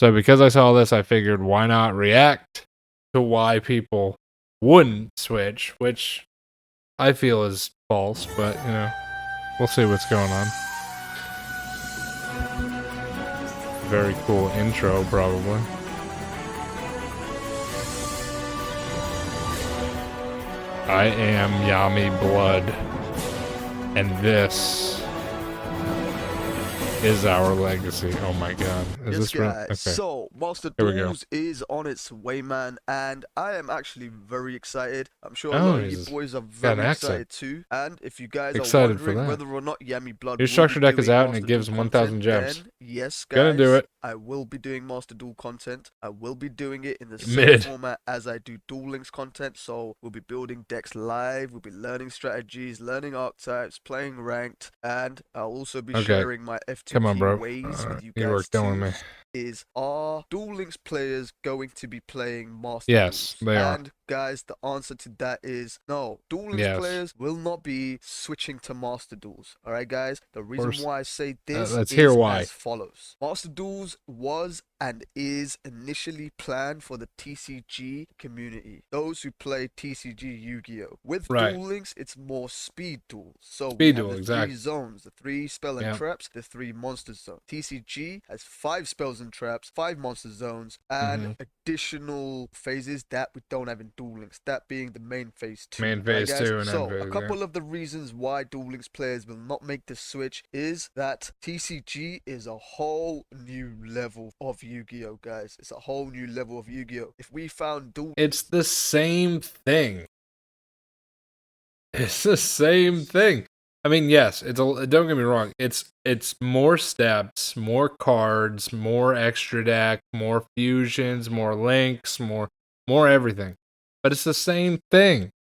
So because I saw this, I figured why not react to why people wouldn't switch, which I feel is false, but you know, we'll see what's going on. Very cool intro, probably. I am Yami Blood, and this is our legacy. Oh my god. Is this real? Okay. So, Master Duels is on its way, man, and I am actually very excited. I'm sure a lot of you boys are very excited too. And if you guys are wondering whether or not Yami Blood your structure deck is out and it gives 1,000 gems. Then, yes, guys, gonna do it. I will be doing Master Duel content. I will be doing it in the same format as I do Duel Links content. So we'll be building decks live, we'll be learning strategies, learning archetypes, playing ranked, and I'll also be sharing my FTP ways with you guys too. Are Duel Links players going to be playing Master Duels? They are. And guys, the answer to that is no. Duel Links players will not be switching to Master Duels. Alright guys, the reason why I say this is as follows. Master Duels was and is initially planned for the TCG community, those who play TCG Yu-Gi-Oh! With Duel Links, it's more speed duels. So we have the 3 zones, the 3 spell and traps, the 3 monster zones. TCG has 5 spells and traps, 5 monster zones, and additional phases that we don't have in Duel Links, that being the main phase 2. Main phase 2 and so a couple of the reasons why Duel Links players will not make the switch is that TCG is a whole new level of Yu-Gi-Oh, guys. It's a whole new level of Yu-Gi-Oh. If we found Duel, it's the same thing. It's the same thing. I mean, yes, don't get me wrong. It's more steps, more cards, more extra deck, more fusions, more links, more everything. But it's the same thing.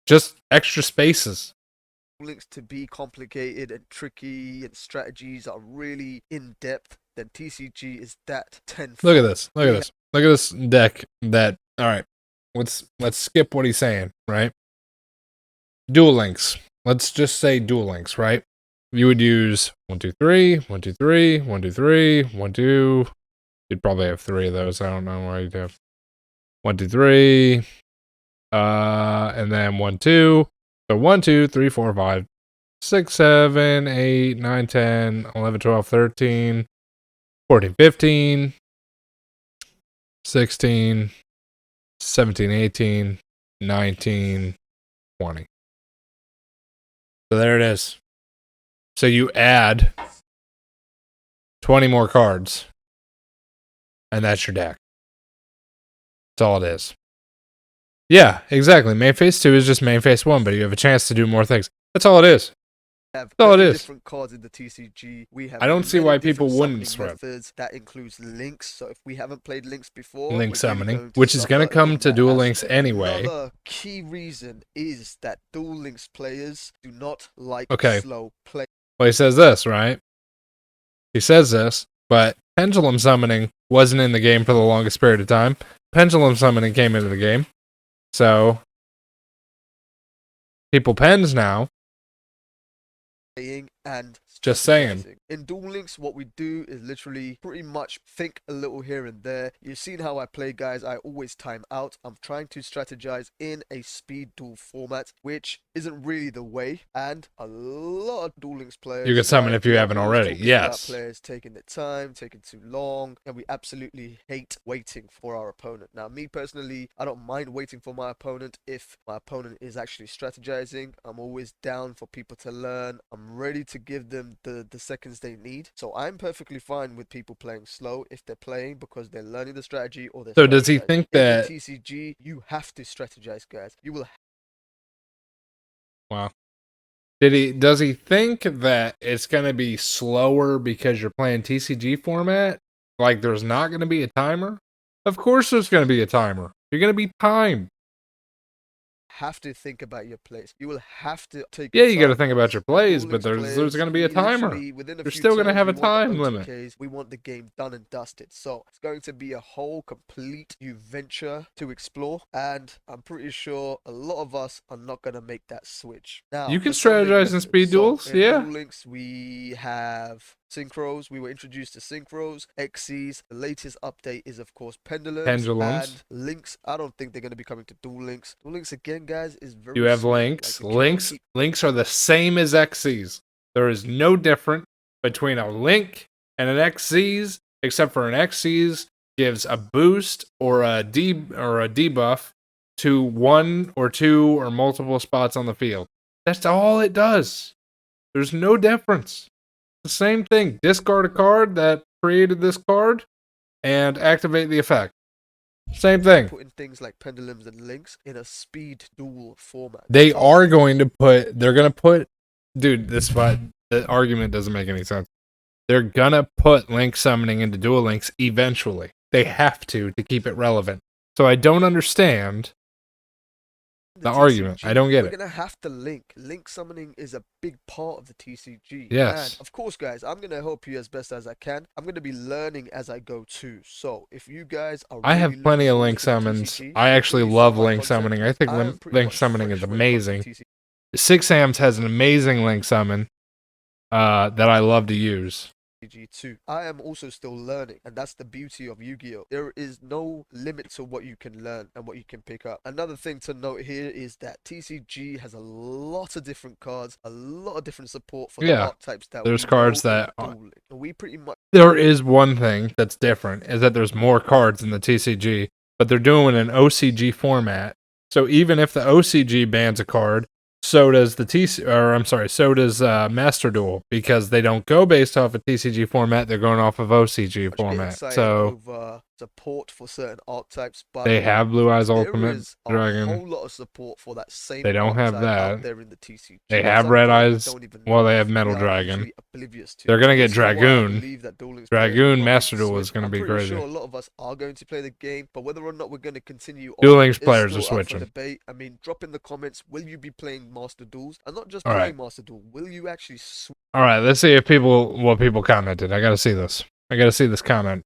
Just extra spaces. Links to be complicated and tricky, and strategies are really in depth. Then TCG is that 10. Look at this. Look at this. Look at this deck. That all right. Let's skip what he's saying. Right. Duel Links. Let's just say Duel Links. Right. You would use 1, 2, 3, 1, 2, 3, 1, 2, 3, 1, 2. You'd probably have 3 of those. I don't know why you'd have 1, 2, 3. And then 1, 2. So 1, 2, 3, 4, 5, 6, 7, 8, 9, 10, 11, 12, 13, 14, 15, 16, 17, 18, 19, 20. So there it is. So you add 20 more cards, and that's your deck. That's all it is. Yeah, exactly. Main phase 2 is just main phase 1, but you have a chance to do more things. That's all it is. That's all it is. Different cards in the TCG. We have I don't see why people wouldn't switch. That includes links. So if we haven't played links before, link summoning, which is going to come to Duel Links anyway. Another key reason is that Duel Links players do not like slow play. Well, he says this, right? He says this, but pendulum summoning wasn't in the game for the longest period of time. Pendulum summoning came into the game. So, people pens now. And just saying. In Duel Links, what we do is literally pretty much think a little here and there. You've seen how I play, guys. I always time out. I'm trying to strategize in a speed duel format, which isn't really the way. And a lot of Duel Links players, you can summon if you haven't already. Yes. Players taking their time, taking too long, and we absolutely hate waiting for our opponent. Now, me personally, I don't mind waiting for my opponent if my opponent is actually strategizing. I'm always down for people to learn. I'm ready to give them the seconds they need. So I'm perfectly fine with people playing slow if they're playing because they're learning the strategy or they're So does he think that in TCG you have to strategize, guys? You will. Wow. Does he think that it's gonna be slower because you're playing TCG format? Like there's not gonna be a timer? Of course there's gonna be a timer. You're gonna be timed. Have to think about your plays. You will have to take. Yeah, you got to think about your plays, but there's going to be a timer. You're still going to have a time limit. We want the game done and dusted. So it's going to be a whole complete new venture to explore, and I'm pretty sure a lot of us are not going to make that switch. Now you can strategize in speed duels. Yeah. Duel Links, we have Synchros. We were introduced to synchros, XCs. The latest update is, of course, pendulums. And links. I don't think they're going to be coming to duel links. Duel links, again, guys, is very You have small. links. Links are the same as XCs. There is no difference between a link and an XCs, except for an XCs gives a boost or a debuff to one or two or multiple spots on the field. That's all it does. There's no difference. The same thing. Discard a card that created this card and activate the effect. Same thing. Putting things like pendulums and links in a speed duel format. They're going to put, dude, the argument doesn't make any sense. They're gonna put link summoning into duel links eventually. They have to keep it relevant. So I don't understand the argument. I don't get it. We're gonna have to link summoning is a big part of the TCG. Yes. And of course, guys, I'm gonna help you as best as I can. I'm gonna be learning as I go too. So if you guys are I have plenty of link summons. I actually love link summoning. I think link summoning is amazing. 6ams has an amazing link summon that I love to use. TCG2. I am also still learning, and that's the beauty of Yu-Gi-Oh! There is no limit to what you can learn and what you can pick up. Another thing to note here is that TCG has a lot of different cards, a lot of different support for the archetypes that there's cards that we pretty much. There is one thing that's different is that there's more cards in the TCG, but they're doing an OCG format. So even if the OCG bans a card, so does so does Master Duel, because they don't go based off a TCG format, they're going off of OCG format. So over support for certain archetypes, but they have Blue Eyes Ultimate Dragon. A whole lot of support for that same. They don't have that out there in the TCG. They have Red Eyes. Well, they have Metal Dragon. They're gonna get Dragoon. Dragoon Master Duel is gonna be crazy. I'm sure a lot of us are going to play the game, but whether or not we're going to continue Duel Links players are switching. Debate. I mean, drop in the comments. Will you be playing Master Duels? And not just playing Master Duel. Will you actually switch? All right, let's see if what people commented. I gotta see this. I gotta see this comment.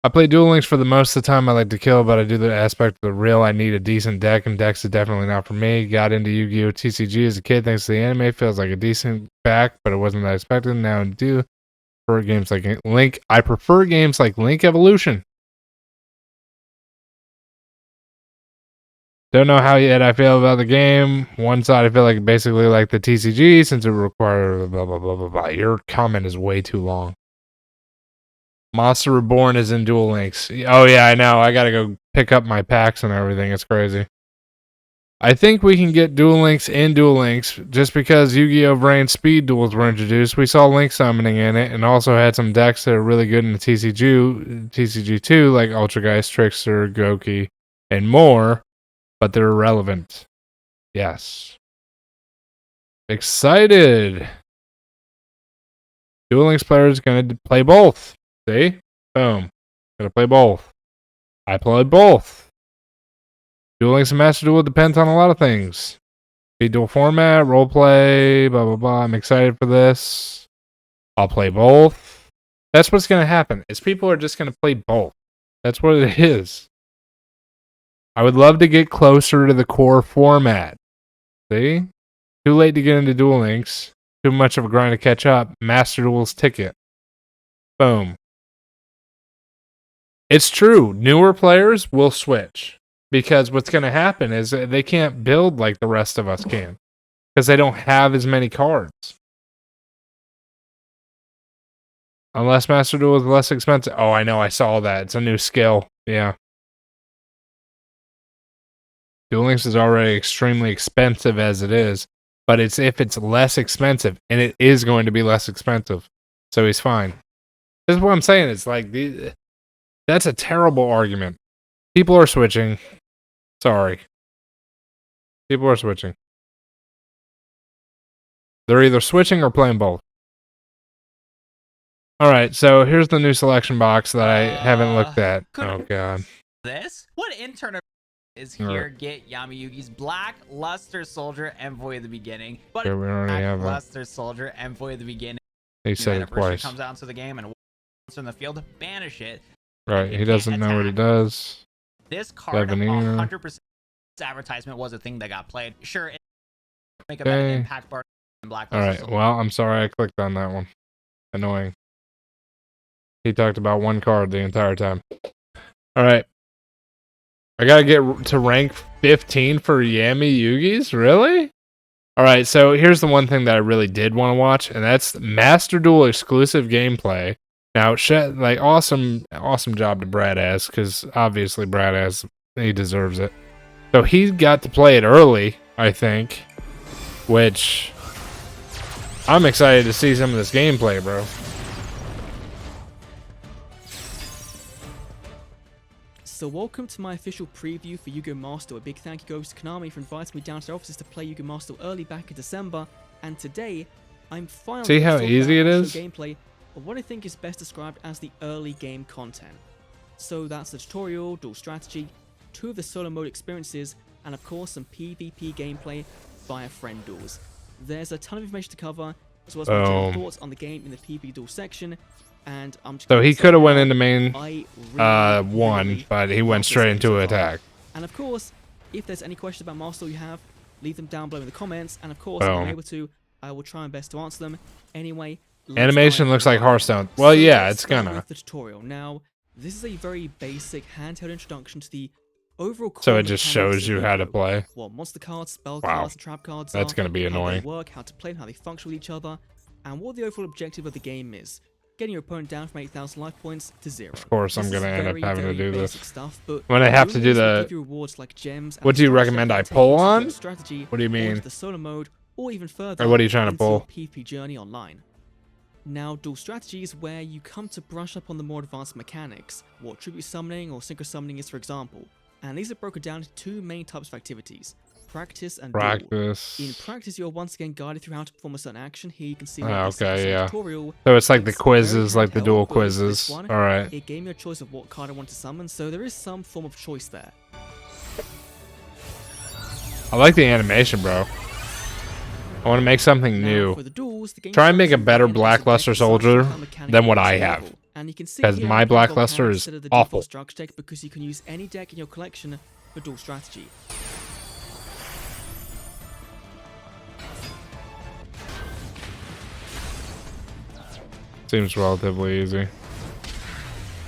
I play Duel Links for the most of the time. I like to kill, but I do the aspect of the real. I need a decent deck, and decks is definitely not for me. Got into Yu-Gi-Oh! TCG as a kid thanks to the anime. Feels like a decent back, but it wasn't that expected. Now I do prefer games like Link. I prefer games like Link Evolution. Don't know how yet I feel about the game. One side I feel like basically like the TCG since it requires blah blah blah blah blah. Your comment is way too long. Monster Reborn is in Duel Links. Oh yeah, I know. I gotta go pick up my packs and everything. It's crazy. I think we can get Duel Links in Duel Links just because Yu-Gi-Oh! Brain Speed Duels were introduced. We saw Link summoning in it and also had some decks that are really good in the TCG2, like Ultra Geist, Trickster, Goki, and more, but they're irrelevant. Yes. Excited. Duel Links players gonna play both. See? Boom. Gonna play both. I played both. Duel Links and Master Duel depends on a lot of things. Speed Duel format, roleplay, blah, blah, blah. I'm excited for this. I'll play both. That's what's gonna happen, is people are just gonna play both. That's what it is. I would love to get closer to the core format. See? Too late to get into Duel Links. Too much of a grind to catch up. Master Duel's ticket. Boom. It's true. Newer players will switch because what's going to happen is they can't build like the rest of us can because they don't have as many cards. Unless Master Duel is less expensive. Oh, I know. I saw that. It's a new skill. Yeah. Duel Links is already extremely expensive as it is, but it's if it's less expensive, and it is going to be less expensive. So he's fine. This is what I'm saying. It's like that's a terrible argument. People are switching. Sorry. People are switching. They're either switching or playing both. Alright, so here's the new selection box that I haven't looked at. Oh, God. What intern is here? Get Yami Yugi's Black Luster Soldier Envoy at the beginning. But we already have Luster Soldier Envoy at the beginning. He said it twice. Comes out to the game and once in the field, banish it. Right, he doesn't know what he does. This card, 100% advertisement was a thing that got played. Sure, it make a better impact bar in Black. All right, well, I'm sorry I clicked on that one. Annoying. He talked about one card the entire time. All right. I gotta get to rank 15 for Yami Yugis? Really? All right, so here's the one thing that I really did want to watch, and that's Master Duel exclusive gameplay. Now, like, awesome job to Brad Ass, because obviously Brad Ass, he deserves it. So he got to play it early, I think, which I'm excited to see some of this gameplay, bro. So welcome to my official preview for Yu-Gi-Oh! Master. A big thank you goes to Konami for inviting me down to their offices to play Yu-Gi-Oh! Master early back in December, and today I'm finally see how easy it is. Gameplay of what I think is best described as the early game content. So that's the tutorial, duel strategy, 2 of the solo mode experiences, and of course some PvP gameplay via friend duels. There's a ton of information to cover, as well as my general thoughts on the game in the PvP duel section. And so he could have went into main one, but he went straight into attack. And of course, if there's any questions about Master you have, leave them down below in the comments. And of course, if I'm able to, I will try my best to answer them. Anyway, animation looks like Hearthstone. Well, yeah, it's gonna. The tutorial. Now, this is a very basic handheld introduction to the overall. So it just shows you how to play. What monster cards, spell cards, and trap cards That's gonna be annoying. How they work, how to play them, how they function with each other, and what the overall objective of the game is. Getting your opponent down from 8,000 life points to 0. Of course, I'm gonna end up having to do this. Stuff, but when I have to do the rewards like gems, what do you recommend I pull on? Strategy, what do you mean? The solo mode, or even further, or what are you trying to pull? PvP journey online. Now, duel strategy is where you come to brush up on the more advanced mechanics, what tribute summoning or synchro summoning is, for example. And these are broken down into 2 main types of activities: practice and duel. In practice, you're once again guided through how to perform a certain action. Here you can see tutorial. So it's like the quizzes, like the duel quizzes. All right. It gave me a choice of what card I want to summon, so there is some form of choice there. I like the animation, bro. I want to make something new. Try and make a better Black Luster Soldier than what I have. Because my Black Luster is awful. Because you can use any deck in your collection for duel strategy. Seems relatively easy.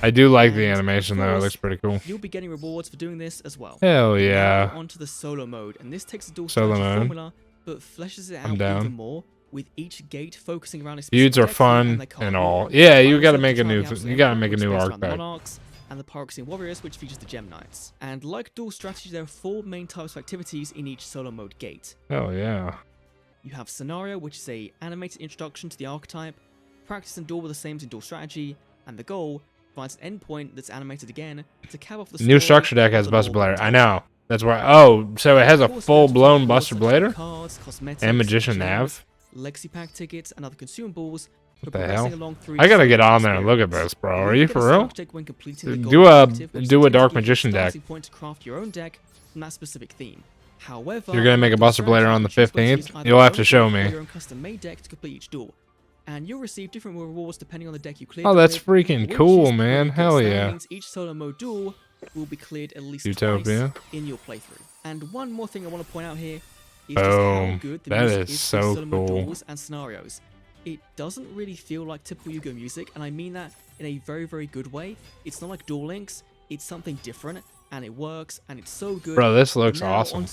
I do like the animation though, it looks pretty cool. You'll be getting rewards for doing this as well. Hell yeah. Now onto the solo mode, and this takes the duel solo strategy formula, but fleshes it out even more, with each gate focusing around a specific feuds are fun and all. Yeah, you gotta make a new archetype. And the Pyroxene Warriors, which features the Gem Knights. And like duel strategy, there are 4 main types of activities in each solo mode gate. Hell yeah. You have Scenario, which is a animated introduction to the archetype. Practice and duel were the same as in duel strategy, and the goal provides an endpoint that's animated again to cap off the new structure deck has Buster Blader. I know. That's why. Oh, so it has a full-blown Buster Blader and Magician Nav. Legacy pack tickets and other consumables. What the hell? I gotta get on there and look at this, bro. Are you for real? Do a Dark Magician deck. To craft your own deck from that specific theme. However, you're gonna make a Buster Blader on the 15th. You'll have to show me. Your own custom-made deck to complete each duel. And you'll receive different rewards depending on the deck you clear. Oh, that's freaking cool, man. Hell yeah. Means each solo mode duel will be cleared at least twice in your playthrough. And one more thing I want to point out here is just how good the music is for solo mode duels and scenarios. It doesn't really feel like typical Yu-Gi-Oh! Music, and I mean that in a very, very good way. It's not like Duel Links, it's something different, and it works, and it's so good. Bro, this looks awesome.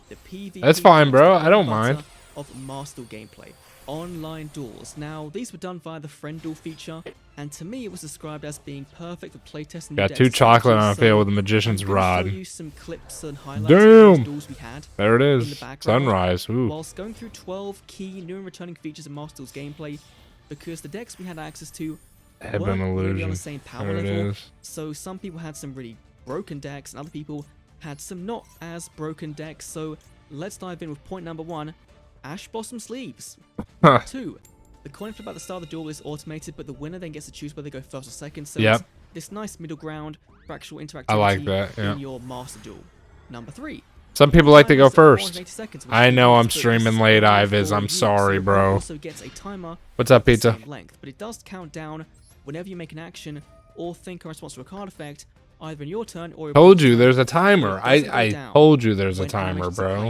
The PvP that's fine, bro. I don't mind. Of Master gameplay. Online duels. Now, these were done via the friend duel feature, and to me it was described as being perfect for playtesting. Got 2 chocolate on a field with the Magician's Rod. Show you some clips and highlights Damn! Of duels we had there it is. Sunrise. Ooh. Whilst going through 12 key new and returning features of Master Duel's gameplay, because the decks we had access to weren't really on the same power level. So some people had some really broken decks, and other people had some not as broken decks. So let's dive in with point number 1. Ash Blossom Sleeves. 2. The coin flip at the start of the duel is automated, but the winner then gets to choose whether they go first or second. So it's this nice middle ground for actual interactivity in your Master Duel. Number 3. Some people like to go first. I know I'm streaming late, Iviz. I'm sorry, bro. Also gets a timer. What's up, pizza? Length, but it does count down whenever you make an action or think in response to a card effect, either in your turn or your told you there's a timer. I told you there's a timer, bro.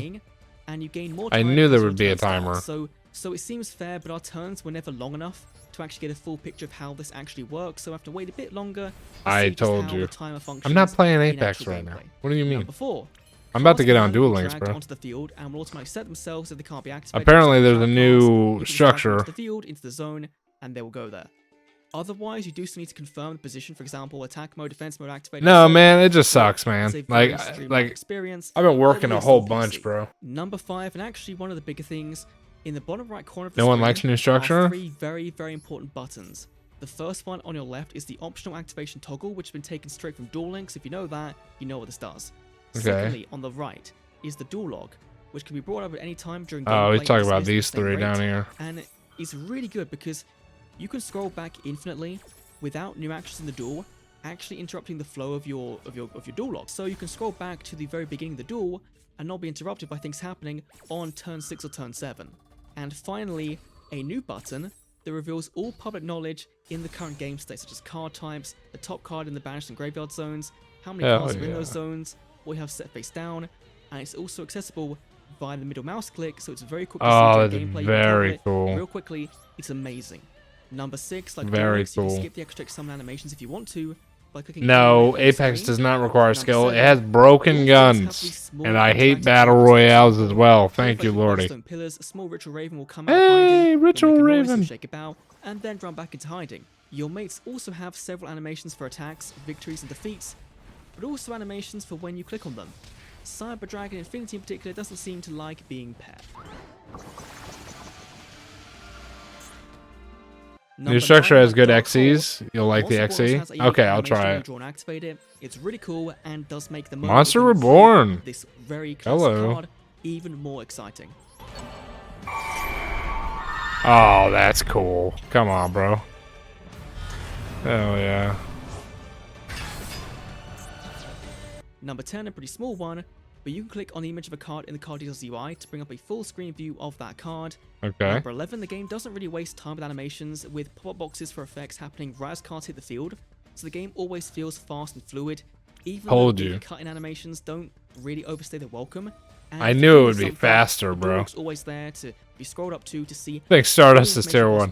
And you gain more I knew there would be a timer. So it seems fair, but our turns were never long enough. to actually get a full picture of how this actually works, so I have to wait a bit longer to I see told just how you. the timer functions. I'm not playing in Apex actual right now. gameplay. What do you mean? Number 4. I'm about to get on Cards Duel will Links, dragged bro. onto the field and will automatically set themselves if they can't be activated. Apparently, there's a You new can drag them structure. onto the field, into the zone, and they will go there. Otherwise, you do still need to confirm the position. For example, attack mode, defense mode activated. No, man, it just sucks, man. It's a very streamlined Experience. I've been working a whole bunch, bro. Number 5, and actually one of the bigger things, in the bottom right corner of the No one screen likes new structure. are 3 very, very important buttons. The first one on your left is the optional activation toggle, which has been taken straight from Duel Links. If you know that, you know what this does. Okay. Secondly, on the right is the dual log, which can be brought up at any time during gameplay. Oh, we talk about at these the same 3 rate, down here. and it's really good because you can scroll back infinitely without new actions in the duel actually interrupting the flow of your duel log. So you can scroll back to the very beginning of the duel and not be interrupted by things happening on turn 6 or turn 7. And finally, a new button that reveals all public knowledge in the current game state, such as card types, the top card in the banished and graveyard zones, how many cards are in those zones, what you have set face down, and it's also accessible via the middle mouse click, so it's very quick to see during gameplay. Very cool. Real quickly, it's amazing. Number 6, like very cool. You can cool. skip the extra summon animations if you want to by clicking. No, Apex does not require skill. It has broken guns, and I hate battle royales as well. Thank you, Lordy. Pillars, a small ritual raven will come Hey, out behind you, ritual make a noise, raven. shake a bow, and then run back into hiding. Your mates also have several animations for attacks, victories, and defeats, but also animations for when you click on them. Cyber Dragon Infinity in particular doesn't seem to like being paired. New structure has good XEs. You'll like the XE? Okay, I'll try it. Activate it. It's really cool and does make the Monster Reborn. This very classic card even more exciting. Oh, that's cool. Come on, bro. Hell yeah. Number 10, a pretty small one, but you can click on the image of a card in the card details UI to bring up a full screen view of that card. Okay. Number 11, the game doesn't really waste time with animations, with pop-up boxes for effects happening right as cards hit the field, so the game always feels fast and fluid, even though the cut-in animations don't really overstay their welcome. And I knew it would be faster, bro. It's always there to be scrolled up to see. I think Stardust is tier 1.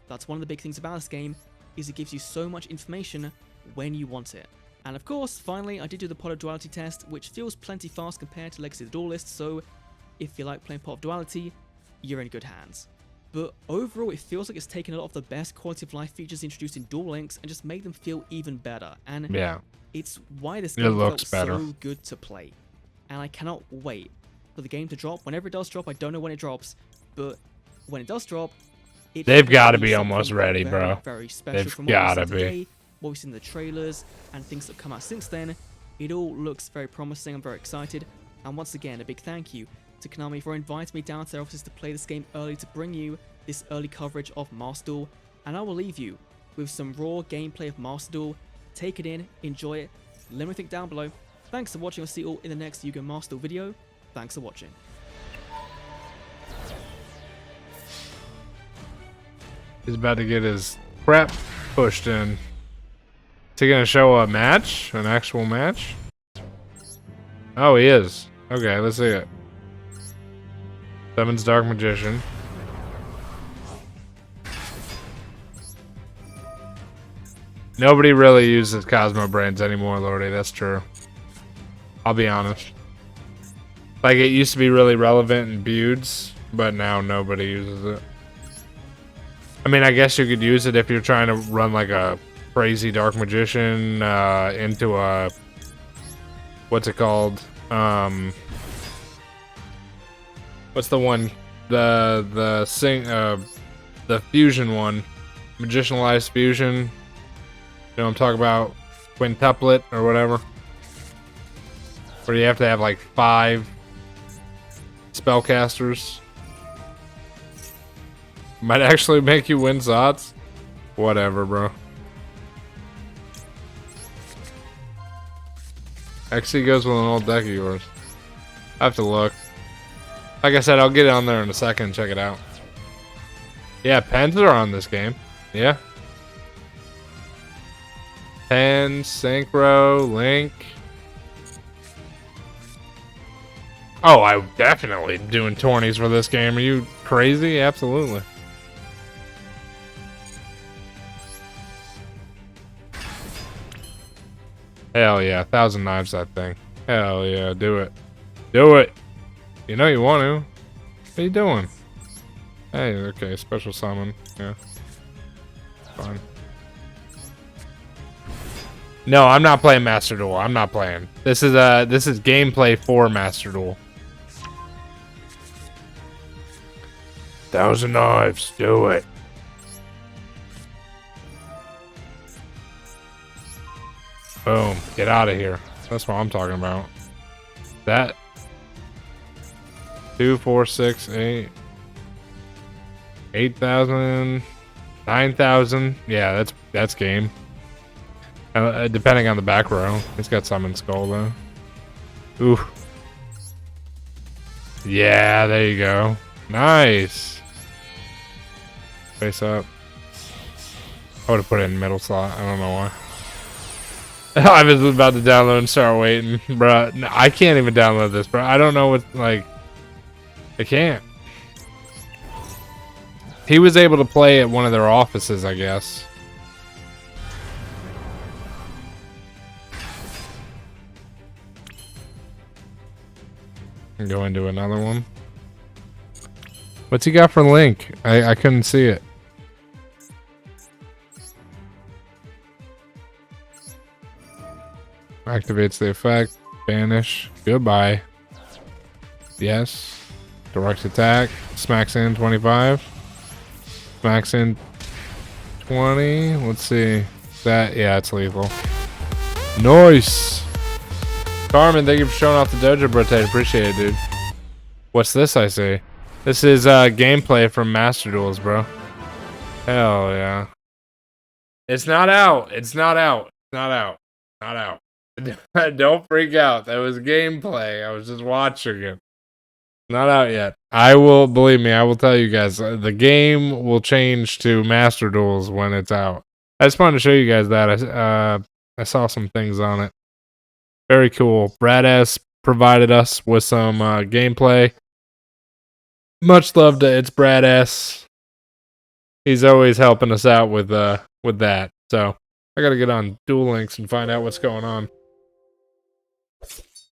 That's one of the big things about this game, is it gives you so much information when you want it. And of course, finally, I did do the Pot of Duality test, which feels plenty fast compared to Legacy of the Duelist, so if you like playing Pot of Duality, you're in good hands. But overall, it feels like it's taken a lot of the best quality of life features introduced in Duel Links and just made them feel even better. And yeah, it's why this game felt so good to play. And I cannot wait for the game to drop. Whenever it does drop, I don't know when it drops, but when it does drop, they've got to be almost ready, bro. Very special. They've got to be. What we've seen in the trailers and things that have come out since then, it all looks very promising. I'm very excited. And once again, a big thank you to Konami for inviting me down to their offices to play this game early, to bring you this early coverage of Master Duel. And I will leave you with some raw gameplay of Master Duel. Take it in, enjoy it. Let me think down below. Thanks for watching. I'll see you all in the next Yu-Gi-Oh! Master Duel video. Thanks for watching. He's about to get his crap pushed in. Is he gonna show a match? An actual match? Oh, he is. Okay, let's see it. Summons Dark Magician. Nobody really uses Cosmo Brains anymore, Lordy. That's true. I'll be honest. Like, it used to be really relevant in builds, but now nobody uses it. I mean, I guess you could use it if you're trying to run like a crazy Dark Magician into a, what's it called? What's the one? The fusion one, Magicianalized Fusion. You know what I'm talking about? Quintuplet or whatever. Where you have to have like 5 spellcasters. Might actually make you win Zots. Whatever, bro. XC goes with an old deck of yours. I have to look. Like I said, I'll get on there in a second and check it out. Yeah, pens are on this game. Yeah. Pen, Synchro, Link. Oh, I'm definitely doing tourneys for this game. Are you crazy? Absolutely. Hell yeah, 1,000 knives that thing. Hell yeah, do it. Do it. You know you want to. What are you doing? Hey, okay, special summon. Yeah. Fine. No, I'm not playing Master Duel. I'm not playing. This is gameplay for Master Duel. 1,000 knives. Do it. Boom. Get out of here. That's what I'm talking about. That 2, 4, 6, 8, 8,000, 9,000. Yeah, that's game. Depending on the back row. He's got Summon Skull though. Ooh. Yeah, there you go. Nice. Face up. I would have put it in middle slot. I don't know why. I was about to download and start waiting, bruh. No, I can't even download this, bro. I don't know what, like, I can't. He was able to play at one of their offices, I guess. And go into another one. What's he got for Link? I couldn't see it. Activates the effect. Banish. Goodbye. Yes. Direct attack. Smacks in 25. Smacks in 20. Let's see. That, yeah, it's lethal. Nice. Carmen, thank you for showing off the dojo, bro. I appreciate it, dude. What's this I see? This is gameplay from Master Duels, bro. Hell yeah. It's not out. It's not out. It's not out. Not out. Don't freak out. That was gameplay. I was just watching it. Not out yet. I will, believe me, I will tell you guys, the game will change to Master Duels when it's out. I just wanted to show you guys that. I saw some things on it. Very cool. Brad S provided us with some gameplay. Much love to It's Brad S. He's always helping us out with that. So I gotta get on Duel Links and find out what's going on.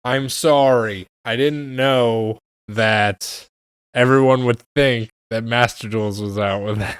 I'm sorry. I didn't know that everyone would think that Master Duels was out with that.